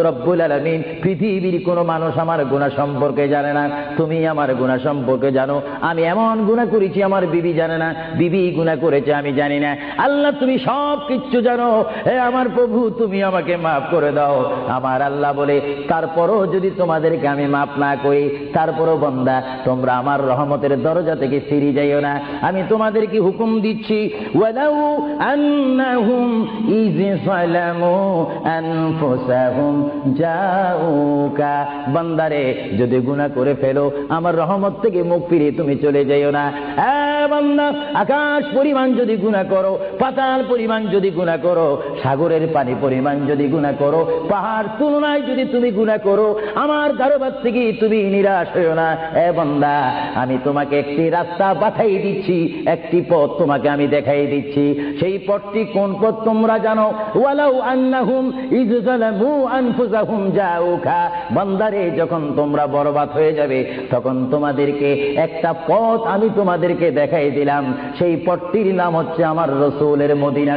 রব্বুল আলামিন পৃথিবীর কোনো মানুষ আমার গুনাহ সম্পর্কে জানে না, তুমি আমার গুনাহ সম্পর্কে জানো। আমি এমন গুনাহ করেছি আমার বিবি জানে না, বিবি গুনাহ করেছে আমি জানি না। আল্লাহ তুমি সব কিচ্ছু জানো, হে আমার প্রভু তুমি আমাকে মাফ করে দাও। আমার আল্লাহ বলে, তারপরও যদি তোমাদেরকে আমি মাফ না করি, তারপরও বান্দা তোমরা আমার রহমতের দরজা থেকে ফিরে যাইও না। আমি তোমাদেরকে হুকুম দিচ্ছি, ওয়ালাউ আন্নাহুম ইয যালামু আনফুসাহুম জাউকা, বান্দারে যদি গুনাহ করে ফেলো আমার রহমত থেকে মুখ ফিরিয়ে তুমি চলে যাইও না। বান্দা, আকাশ পরিমাণ যদি গুনাহ করো, পাতাল পরিমাণ যদি গুনাহ করো, সাগরের পানি পরিমাণ যদি গুনাহ করো, পাহাড় তুলনায় যদি তুমি গুনাহ করো, আমার দরবার থেকে তুমি নিরাশ হইও না। বান্দা, আমি তোমাকে একটি রাস্তা পাঠাই দিচ্ছি, একটি পথ তোমাকে আমি দেখাই দিচ্ছি। সেই পথটি কোন পথ তোমরা জানো? ওয়ালাউ আন্নাহুম ইয যালামু আনফুসাহুম জাউকা, বান্দারে যখন তোমরা বরবাদ হয়ে যাবে তখন তোমাদেরকে একটা পথ আমি তোমাদেরকে দেখাই দিলাম, সেই পথটির নাম হচ্ছে আমার রাসূলের মদিনা।